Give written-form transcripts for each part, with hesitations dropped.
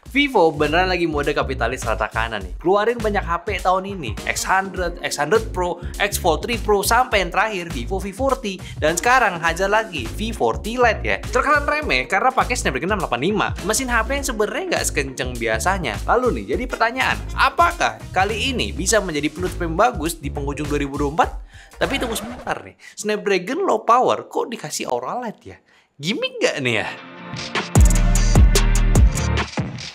Vivo beneran lagi mode kapitalis rata kanan nih. Keluarin banyak HP tahun ini. X100, X100 Pro, X Fold 3 Pro, sampai yang terakhir Vivo V40. Dan sekarang hajar lagi V40 Lite ya. Terkesan remeh karena pakai Snapdragon 685. Mesin HP yang sebenarnya nggak sekenceng biasanya. Lalu nih, jadi pertanyaan, apakah kali ini bisa menjadi penutup yang bagus di penghujung 2024? Tapi tunggu sebentar nih, Snapdragon low power kok dikasih Aura Lite ya? Gimik nggak nih ya?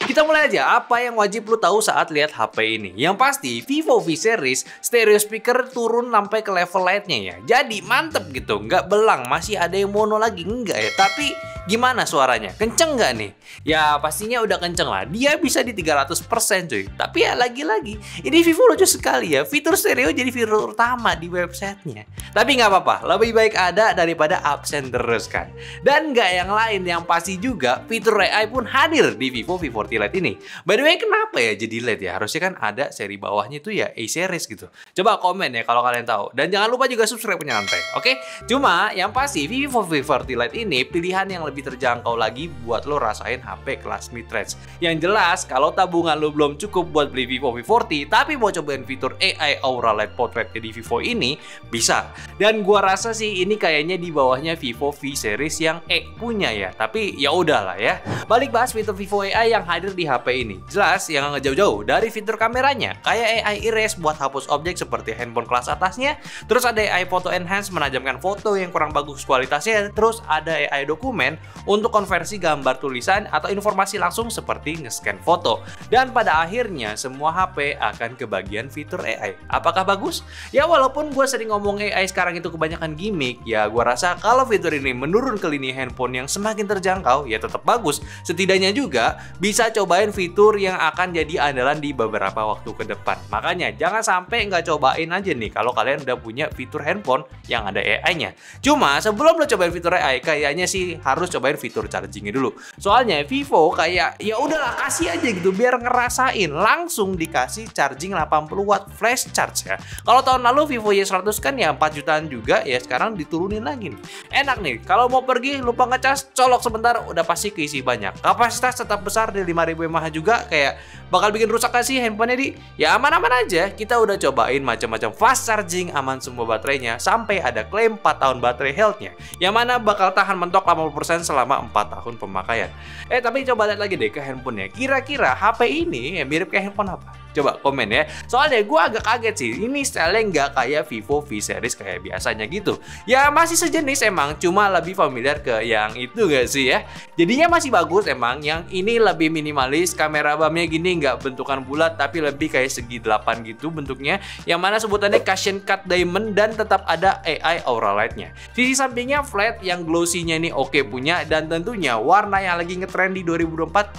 Kita mulai aja, apa yang wajib lu tahu saat lihat HP ini? Yang pasti, Vivo V Series stereo speaker turun sampai ke level Lite-nya ya. Jadi mantep gitu, nggak belang, masih ada yang mono lagi, enggak ya. Tapi gimana suaranya? Kenceng nggak nih? Ya pastinya udah kenceng lah, dia bisa di 300% cuy. Tapi ya lagi-lagi, ini Vivo lucu sekali ya, fitur stereo jadi fitur utama di websitenya. Tapi nggak apa-apa, lebih baik ada daripada absen terus kan. Dan nggak yang lain, yang pasti juga fitur AI pun hadir di Vivo V40 Lite ini. By the way, kenapa ya jadi Lite ya? Harusnya kan ada seri bawahnya itu ya A series gitu. Coba komen ya kalau kalian tahu. Dan jangan lupa juga subscribe penyantai, oke? Cuma yang pasti Vivo V40 Lite ini pilihan yang lebih terjangkau lagi buat lo rasain HP kelas mid-range. Yang jelas kalau tabungan lo belum cukup buat beli Vivo V40 tapi mau cobain fitur AI Aura Lite Portrait di Vivo ini, bisa. Dan gua rasa sih ini kayaknya di bawahnya Vivo V series yang E punya ya. Tapi ya udahlah ya. Balik bahas fitur Vivo AI yang hadir di HP ini. Jelas yang nggak jauh-jauh dari fitur kameranya, kayak AI Erase buat hapus objek seperti handphone kelas atasnya, terus ada AI Photo Enhance menajamkan foto yang kurang bagus kualitasnya, terus ada AI Dokumen untuk konversi gambar tulisan atau informasi langsung seperti nge-scan foto. Dan pada akhirnya semua HP akan kebagian fitur AI. Apakah bagus? Ya walaupun gue sering ngomong AI sekarang itu kebanyakan gimmick, ya gue rasa kalau fitur ini menurun ke lini handphone yang semakin terjangkau, ya tetap bagus. Setidaknya juga bisa cobain fitur yang akan jadi andalan di beberapa waktu ke depan. Makanya jangan sampai nggak cobain aja nih kalau kalian udah punya fitur handphone yang ada AI-nya. Cuma sebelum lo cobain fitur AI, kayaknya sih harus cobain fitur chargingnya dulu. Soalnya Vivo kayak ya udahlah kasih aja gitu biar ngerasain langsung dikasih charging 80 watt flash charge ya. Kalau tahun lalu Vivo Y100 kan ya 4 jutaan juga ya, sekarang diturunin lagi nih. Enak nih, kalau mau pergi lupa ngecas, colok sebentar udah pasti keisi banyak. Kapasitas tetap besar di 5000 mAh juga, kayak bakal bikin rusak gak sih handphonenya di? Ya aman-aman aja, kita udah cobain macam-macam fast charging, aman semua baterainya, sampai ada klaim 4 tahun baterai health-nya, yang mana bakal tahan mentok 80% selama 4 tahun pemakaian. Tapi coba lihat lagi deh ke handphonenya, kira-kira HP ini mirip kayak handphone apa? Coba komen ya. Soalnya gue agak kaget sih, ini style-nya nggak kayak Vivo V series kayak biasanya gitu. Ya masih sejenis emang, cuma lebih familiar ke yang itu gak sih ya. Jadinya masih bagus emang, yang ini lebih minimalis, kamera bumnya gini nggak bentukan bulat tapi lebih kayak segi 8 gitu bentuknya, yang mana sebutannya Cushion Cut Diamond, dan tetap ada AI Aura Lite-nya. Sisi sampingnya flat yang glossy-nya ini oke punya, dan tentunya warna yang lagi ngetrend di 2024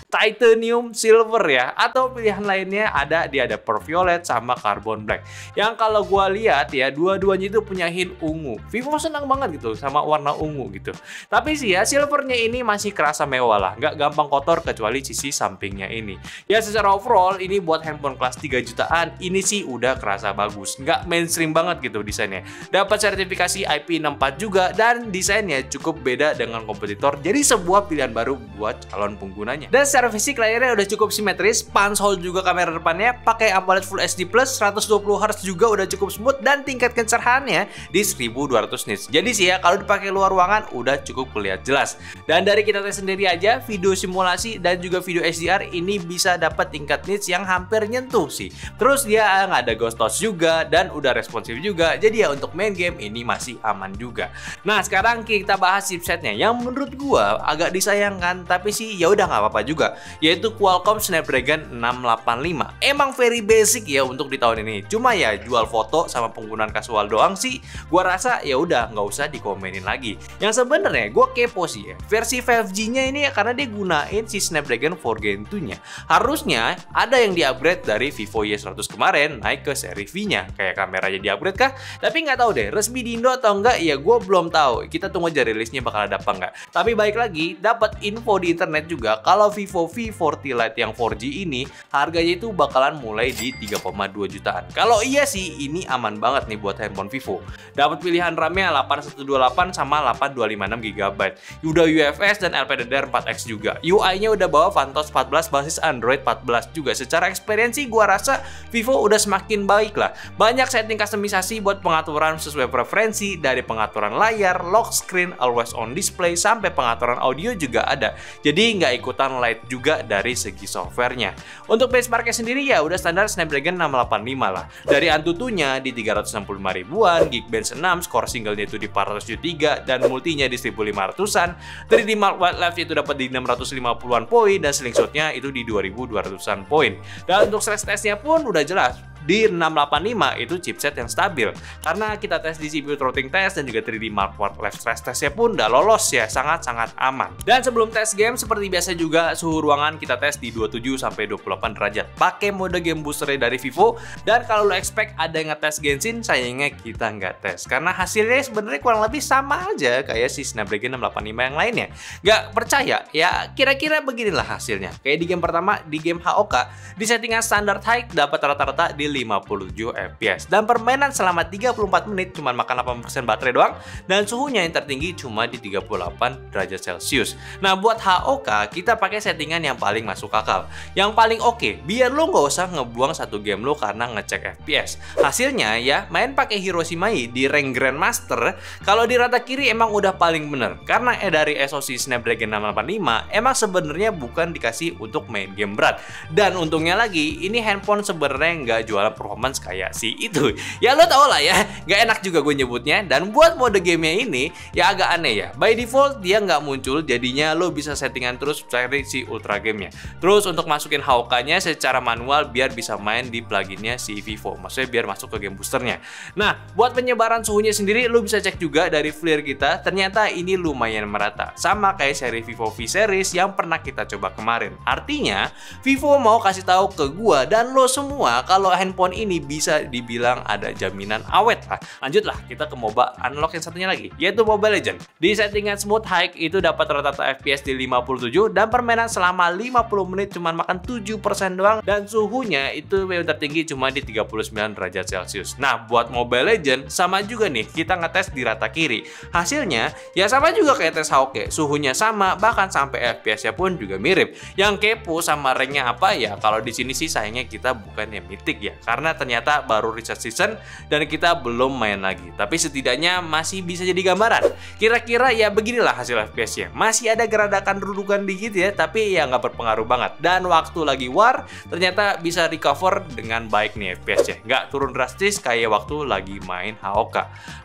titanium silver ya. Atau pilihan lainnya ada Pearl Violet sama Carbon Black. Yang kalau gua lihat ya, dua-duanya itu punya hint ungu. Vivo senang banget gitu sama warna ungu gitu. Tapi sih ya, silvernya ini masih kerasa mewah lah, nggak gampang kotor kecuali sisi sampingnya ini. Ya secara overall ini buat handphone kelas 3 jutaan ini sih udah kerasa bagus, nggak mainstream banget gitu desainnya. Dapat sertifikasi IP64 juga, dan desainnya cukup beda dengan kompetitor, jadi sebuah pilihan baru buat calon penggunanya. Dan secara fisik layarnya udah cukup simetris, punch hole juga kamera depannya, pakai AMOLED Full HD Plus, 120Hz juga udah cukup smooth, dan tingkat kecerdasannya di 1200 nits. Jadi sih ya, kalau dipakai luar ruangan udah cukup kelihatan jelas. Dan dari kita tes sendiri aja, video simulasi dan juga video HDR ini bisa dapat tingkat nits yang hampir nyentuh sih. Terus dia nggak ada ghost touch juga, dan udah responsif juga. Jadi ya untuk main game ini masih aman juga. Nah sekarang kita bahas chipsetnya yang menurut gua agak disayangkan, tapi sih ya udah nggak apa-apa juga, yaitu Qualcomm Snapdragon 685. Emang very basic ya untuk di tahun ini. Cuma ya jual foto sama penggunaan kasual doang sih, gua rasa ya udah nggak usah dikomenin lagi. Yang sebenarnya gua kepo sih ya, versi 5G-nya ini ya, karena dia gunain si Snapdragon 4 Gen 2-nya. Harusnya ada yang di-upgrade dari Vivo Y100 kemarin naik ke seri V-nya. Kayak kameranya di-upgrade kah? Tapi nggak tahu deh, resmi di Indo atau enggak ya gua belum tahu. Kita tunggu aja rilisnya bakal ada apa enggak. Tapi baik lagi, dapat info di internet juga kalau Vivo V40 Lite yang 4G ini harganya itu bakalan mulai di 3,2 jutaan. Kalau iya sih, ini aman banget nih buat handphone Vivo. Dapat pilihan RAM-nya 8128 sama 8256 GB. Udah UFS dan LPDDR4X juga. UI-nya udah bawa Vantos 14 basis Android 14 juga. Secara experience sih gua rasa Vivo udah semakin baik lah. Banyak setting kustomisasi buat pengaturan sesuai preferensi, dari pengaturan layar, lock screen, always on display, sampai pengaturan audio juga ada. Jadi nggak ikutan light juga dari segi softwarenya. Untuk benchmarknya sendiri ya udah standar Snapdragon 685 lah. Dari Antutunya di 365 ribuan, Geekbench 6, skor singlenya itu di 473 dan multinya di 1500-an. 3D Mark Wildlife itu dapat di 650-an poin dan slingshotnya itu di 2200-an poin. Dan untuk stress testnya pun udah jelas. Di 685 itu chipset yang stabil. Karena kita tes di CPU throttling test dan juga 3D Mark Wildlife stress testnya pun udah lolos ya, sangat-sangat aman. Dan sebelum tes game seperti biasa juga suhu ruangan kita tes di 27-28 derajat. Pakai mode game booster dari Vivo. Dan kalau lo expect ada yang ngetes Genshin, sayangnya kita nggak tes. Karena hasilnya sebenarnya kurang lebih sama aja kayak si Snapdragon 685 yang lainnya. Nggak percaya? Ya kira-kira beginilah hasilnya. Kayak di game pertama, di game HOK, di settingan standard high dapat rata-rata di 57 fps dan permainan selama 34 menit cuma makan 8% baterai doang dan suhunya yang tertinggi cuma di 38 derajat Celcius. Nah buat HOK kita pakai settingan yang paling masuk akal, yang paling oke, biar lo nggak usah ngebuang satu game lo karena ngecek FPS. Hasilnya ya main pakai Hiroshimai di rank Grandmaster, kalau di rata kiri emang udah paling bener karena dari SoC Snapdragon 685 emang sebenarnya bukan dikasih untuk main game berat. Dan untungnya lagi ini handphone sebenarnya nggak jual performance kayak si itu. Ya lo tau lah ya, nggak enak juga gue nyebutnya. Dan buat mode gamenya ini ya agak aneh ya. By default dia nggak muncul, jadinya lo bisa settingan terus cari si ultra gamenya. Terus untuk masukin HOK-nya secara manual biar bisa main di pluginnya si Vivo. Maksudnya biar masuk ke game boosternya. Nah buat penyebaran suhunya sendiri lo bisa cek juga dari flare kita. Ternyata ini lumayan merata, sama kayak seri Vivo V series yang pernah kita coba kemarin. Artinya Vivo mau kasih tahu ke gua dan lo semua kalau handphone ini bisa dibilang ada jaminan awet lah. Lanjutlah kita ke MOBA unlock yang satunya lagi, yaitu Mobile Legends. Di settingan smooth high itu dapat rata-rata FPS di 57 dan permainan selama 50 menit cuma makan 7% doang dan suhunya itu yang tertinggi cuma di 39 derajat Celcius. Nah buat Mobile Legends sama juga nih, kita ngetes di rata kiri. Hasilnya ya sama juga kayak tes HOK, suhunya sama bahkan sampai FPS-nya pun juga mirip. Yang kepo sama ranknya apa ya, kalau di sini sih sayangnya kita bukan yang mythic ya, karena ternyata baru research season dan kita belum main lagi. Tapi setidaknya masih bisa jadi gambaran. Kira-kira ya beginilah hasil FPS-nya. Masih ada geradakan rudukan dikit ya, tapi ya nggak berpengaruh banget. Dan waktu lagi war, ternyata bisa recover dengan baik nih FPS-nya. Nggak turun drastis kayak waktu lagi main HOK.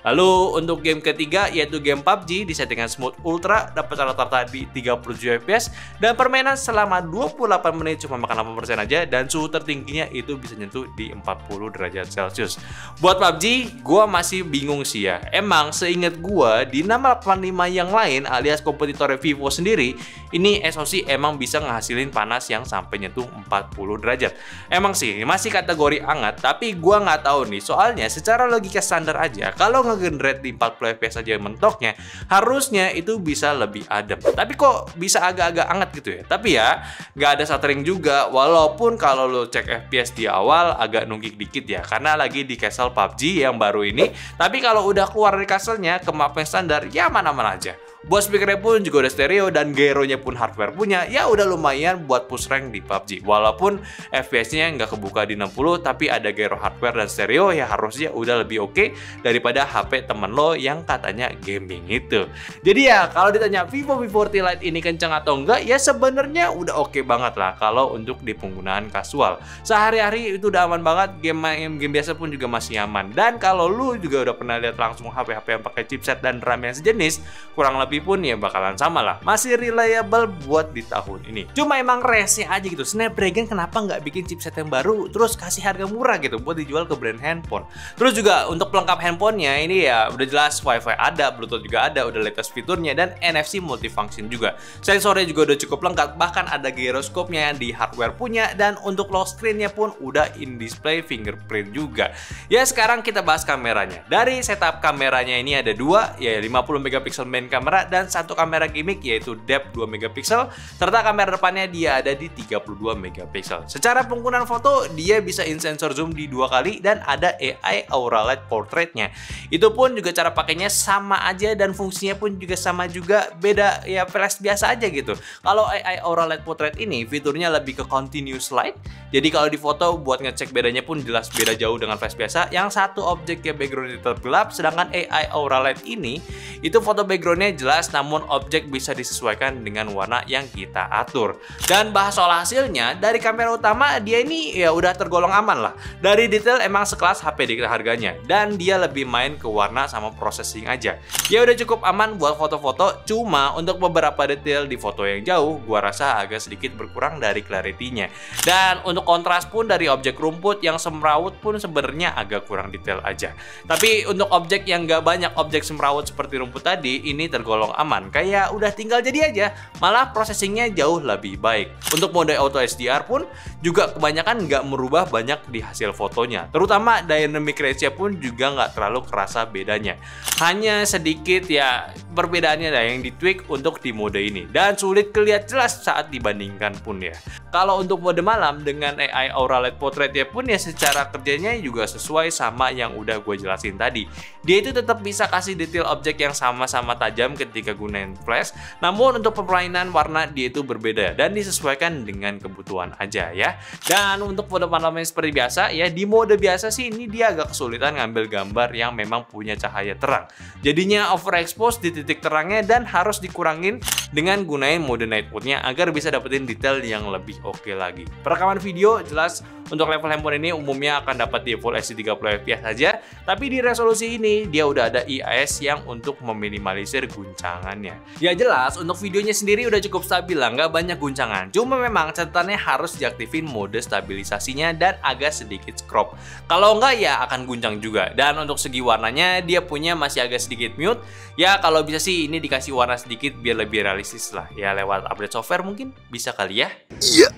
Lalu untuk game ketiga yaitu game PUBG di settingan smooth ultra dapat rata-rata di 37 FPS dan permainan selama 28 menit cuma makan 8% aja dan suhu tertingginya itu bisa nyentuh di 40 derajat Celcius. Buat PUBG, gua masih bingung sih ya. Emang seingat gua di 685 yang lain alias kompetitor Vivo sendiri, ini SoC emang bisa ngehasilin panas yang sampai nyentuh 40 derajat. Emang sih masih kategori hangat, tapi gua nggak tahu nih. Soalnya secara logika standar aja, kalau nge-generate di 40 fps aja mentoknya, harusnya itu bisa lebih adem. Tapi kok bisa agak-agak hangat gitu ya? Tapi ya nggak ada stuttering juga, walaupun kalau lo cek FPS di awal agak nunggik dikit ya, karena lagi di castle PUBG yang baru ini. Tapi kalau udah keluar dari castle-nya ke map yang standar, ya mana-mana aja. Buat speakernya pun juga udah stereo dan gyronya pun hardware punya, ya udah lumayan buat push rank di PUBG. Walaupun FPS-nya nggak kebuka di 60, tapi ada gyro hardware dan stereo, ya harusnya udah lebih oke daripada HP temen lo yang katanya gaming itu. Jadi ya kalau ditanya Vivo V40 Lite ini kenceng atau enggak, ya sebenarnya udah oke banget lah kalau untuk di penggunaan kasual. Sehari-hari itu udah aman banget, game biasa pun juga masih aman. Dan kalau lu juga udah pernah lihat langsung HP-HP yang pakai chipset dan RAM yang sejenis, kurang lebih pun ya bakalan sama lah, masih reliable buat di tahun ini. Cuma emang rese aja gitu, Snapdragon kenapa nggak bikin chipset yang baru terus kasih harga murah gitu buat dijual ke brand handphone. Terus juga untuk pelengkap handphonenya ini ya udah jelas Wi-Fi ada, Bluetooth juga ada, udah latest fiturnya dan NFC multifunction juga. Sensornya juga udah cukup lengkap, bahkan ada gyroscope-nya yang di hardware punya dan untuk lock screen-nya pun udah in display fingerprint juga. Ya sekarang kita bahas kameranya. Dari setup kameranya ini ada dua, ya 50 megapiksel main kamera kamera dan satu kamera gimmick yaitu depth 2 megapiksel serta kamera depannya dia ada di 32 megapiksel. Secara penggunaan foto dia bisa in sensor zoom di 2 kali dan ada AI Aura Light Portraitnya. Itu pun juga cara pakainya sama aja dan fungsinya pun juga sama juga, beda ya flash biasa aja gitu. Kalau AI Aura Light Portrait ini fiturnya lebih ke continuous light. Jadi kalau di foto buat ngecek bedanya pun jelas beda jauh dengan flash biasa. Yang satu objeknya backgroundnya tetap gelap, sedangkan AI Aura Light ini itu foto backgroundnya jelas namun objek bisa disesuaikan dengan warna yang kita atur. Dan bahas soal hasilnya, dari kamera utama dia ini ya udah tergolong aman lah. Dari detail emang sekelas HP di harganya dan dia lebih main ke warna sama processing aja. Ya udah cukup aman buat foto-foto, cuma untuk beberapa detail di foto yang jauh gua rasa agak sedikit berkurang dari clarity-nya. Dan untuk kontras pun dari objek rumput yang semrawut pun sebenarnya agak kurang detail aja. Tapi untuk objek yang gak banyak objek semrawut seperti rumput tadi, ini tergolong aman. Kayak udah tinggal jadi aja, malah processingnya jauh lebih baik. Untuk mode auto HDR pun juga kebanyakan nggak merubah banyak di hasil fotonya. Terutama dynamic range-nya pun juga nggak terlalu kerasa bedanya. Hanya sedikit ya perbedaannya ada yang ditweak untuk di mode ini. Dan sulit kelihatan jelas saat dibandingkan pun ya. Kalau untuk mode malam dengan AI Aura Light Portrait-nya pun ya secara kerjanya juga sesuai sama yang udah gue jelasin tadi. Dia itu tetap bisa kasih detail objek yang sama-sama tajam ketika gunain flash. Namun untuk permainan warna dia itu berbeda dan disesuaikan dengan kebutuhan aja ya. Dan untuk mode malamnya seperti biasa ya, di mode biasa sih ini dia agak kesulitan ngambil gambar yang memang punya cahaya terang. Jadinya overexpose di titik terangnya dan harus dikurangin dengan gunain mode night mode-nya agar bisa dapetin detail yang lebih oke lagi. Perekaman video jelas untuk level handphone ini umumnya akan dapat di Full HD 30 fps saja, tapi di resolusi ini dia udah ada IIS yang untuk meminimalisir guncangannya. Ya jelas untuk videonya sendiri udah cukup stabil lah, nggak banyak guncangan. Cuma memang catatannya harus diaktifin mode stabilisasinya dan agak sedikit crop. Kalau nggak ya akan guncang juga. Dan untuk segi warnanya dia punya masih agak sedikit mute. Ya kalau bisa sih ini dikasih warna sedikit biar lebih realistis lah. Ya lewat update software mungkin bisa kali ya. Iya.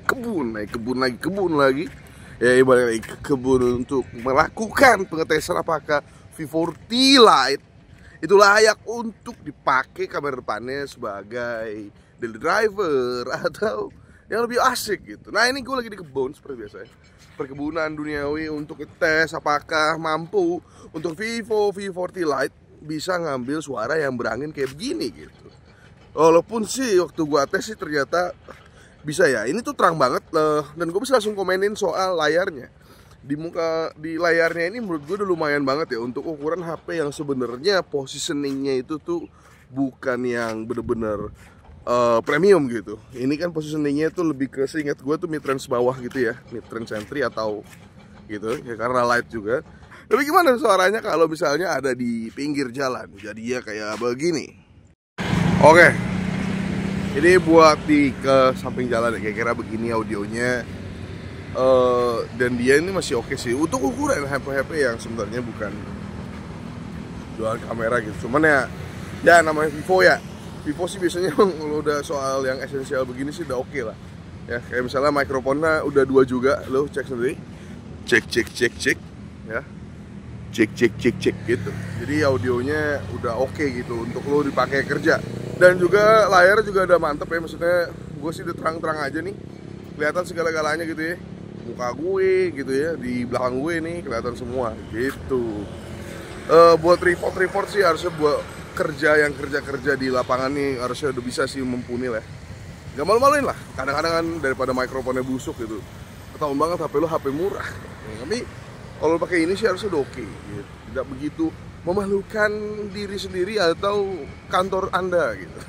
Kebun lagi. Ya balik lagi ke kebun untuk melakukan pengetesan apakah V40 Lite itu layak untuk dipakai kamera depannya sebagai daily driver atau yang lebih asik gitu. Nah ini gue lagi di kebun seperti biasa ya. Perkebunan duniawi untuk tes apakah mampu untuk Vivo V40 Lite bisa ngambil suara yang berangin kayak begini gitu. Walaupun sih waktu gue tes sih ternyata bisa ya, ini tuh terang banget dan gue bisa langsung komenin soal layarnya. Di layarnya ini menurut gue udah lumayan banget ya untuk ukuran HP yang sebenarnya positioningnya itu tuh bukan yang bener-bener premium gitu. Ini kan positioningnya tuh lebih ke, seingat gue tuh mid-range bawah gitu ya, mid-range entry atau gitu ya, karena light juga. Tapi gimana suaranya kalau misalnya ada di pinggir jalan, jadinya kayak begini. Oke, ini buat di ke samping jalan ya, kira-kira begini audionya. Dan dia ini masih oke sih untuk ukuran HP-HP yang sebenarnya bukan dual kamera gitu. Cuman ya namanya Vivo ya. Vivo sih biasanya kalau udah soal yang esensial begini sih udah oke lah. Ya kayak misalnya mikrofonnya udah 2 juga, lo cek sendiri. Cek ya. Cek gitu. Jadi audionya udah oke gitu untuk lo dipakai kerja. Dan juga layar juga udah mantep ya, maksudnya gue sih udah terang-terang aja nih, kelihatan segala-galanya gitu ya, muka gue gitu ya, di belakang gue nih kelihatan semua gitu. Buat report sih harusnya buat yang kerja di lapangan nih harusnya udah bisa sih mumpuni lah. Gak malu-maluin lah, kadang-kadang kan daripada mikrofonnya busuk gitu. Ketahuan banget HP lo HP murah, tapi kalau pakai ini sih harusnya udah oke gitu. Tidak begitu memalukan diri sendiri atau kantor Anda gitu.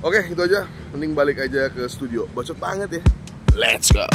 Oke, itu aja. Mending balik aja ke studio. Bacot banget ya. Let's go.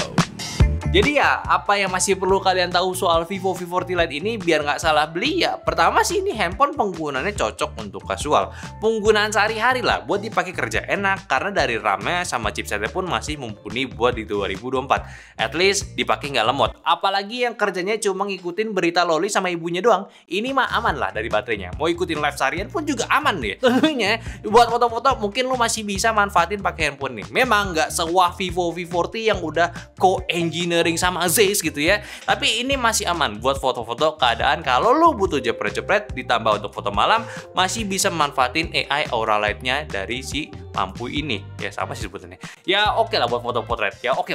Jadi ya, apa yang masih perlu kalian tahu soal Vivo V40 Lite ini biar nggak salah beli ya? Pertama sih ini handphone penggunaannya cocok untuk kasual. Penggunaan sehari-hari lah, buat dipakai kerja enak. Karena dari RAM-nya sama chipsetnya pun masih mumpuni buat di 2024. At least dipakai nggak lemot. Apalagi yang kerjanya cuma ngikutin berita loli sama ibunya doang. Ini mah aman lah dari baterainya. Mau ikutin live seharian pun juga aman deh. Tentunya buat foto-foto mungkin lu masih bisa manfaatin pakai handphone nih. Memang nggak sewah Vivo V40 yang udah co-engineer engineering sama Zeiss gitu ya. Tapi ini masih aman buat foto-foto keadaan kalau lu butuh jepret-jepret, ditambah untuk foto malam masih bisa manfaatin AI Aura Light-nya dari si lampu ini. Ya sama sih sebutannya. Ya oke lah buat foto potret. Ya oke.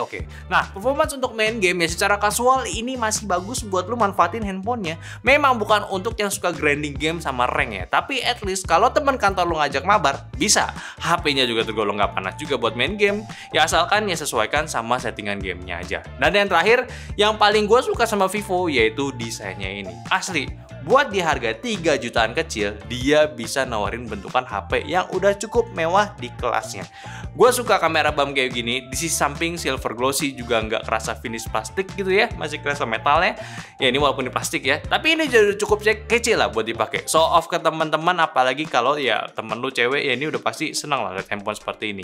Nah, performance untuk main game ya secara kasual ini masih bagus buat lu manfaatin handphonenya. Memang bukan untuk yang suka grinding game sama rank ya. Tapi at least kalau teman kantor lu ngajak mabar, bisa. HP-nya juga tergolong nggak panas juga buat main game. Ya asalkan ya sesuaikan sama settingan gamenya aja. Dan yang terakhir, yang paling gue suka sama Vivo yaitu desainnya ini. Asli, buat di harga 3 jutaan kecil, dia bisa nawarin bentukan HP yang udah cukup mewah di kelasnya. Gue suka kamera bump kayak gini, di sisi samping silver glossy juga nggak kerasa finish plastik gitu ya, masih kerasa metalnya. Ya ini walaupun ini plastik ya, tapi ini jadi cukup kece lah buat dipakai. Show off ke teman-teman, apalagi kalau ya temen lu cewek ya ini udah pasti senang lah lihat handphone seperti ini.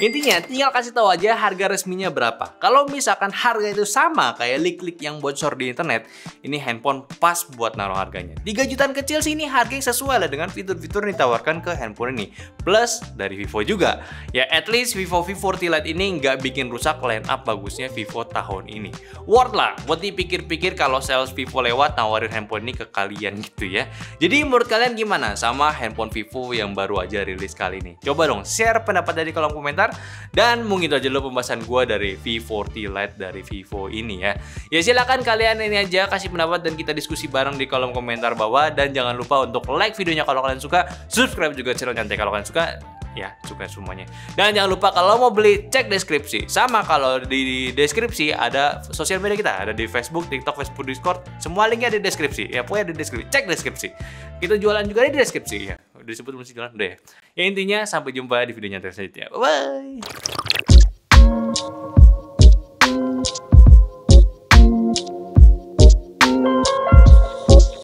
Intinya tinggal kasih tahu aja harga resminya berapa. Kalau misalkan harga itu sama kayak leak-leak yang bocor di internet, ini handphone pas buat naruh harganya. 3 jutaan kecil sih ini harga yang sesuai lah dengan fitur-fitur yang ditawarkan ke handphone ini. Plus dari Vivo juga. Ya at least Vivo V40 Lite ini nggak bikin rusak line up bagusnya Vivo tahun ini. Worth lah buat dipikir-pikir kalau sales Vivo lewat nawarin handphone ini ke kalian gitu ya. Jadi menurut kalian gimana sama handphone Vivo yang baru aja rilis kali ini? Coba dong share pendapat dari kolom komentar. Dan mungkin itu aja dulu pembahasan gue dari V40 Lite dari Vivo ini ya. Ya silakan kalian ini aja kasih pendapat dan kita diskusi bareng di kolom komentar bawah. Dan jangan lupa untuk like videonya kalau kalian suka, subscribe juga channel Nyantai kalau kalian suka. Ya, suka semuanya. Dan jangan lupa kalau mau beli cek deskripsi. Sama kalau di deskripsi ada sosial media kita, ada di Facebook, TikTok, Facebook, Discord. Semua linknya di deskripsi. Ya, pokoknya di deskripsi. Cek deskripsi. Kita jualan juga di deskripsi ya. Udah disebut mesti jualan udah ya. Ya intinya sampai jumpa di videonya selanjutnya. Bye bye.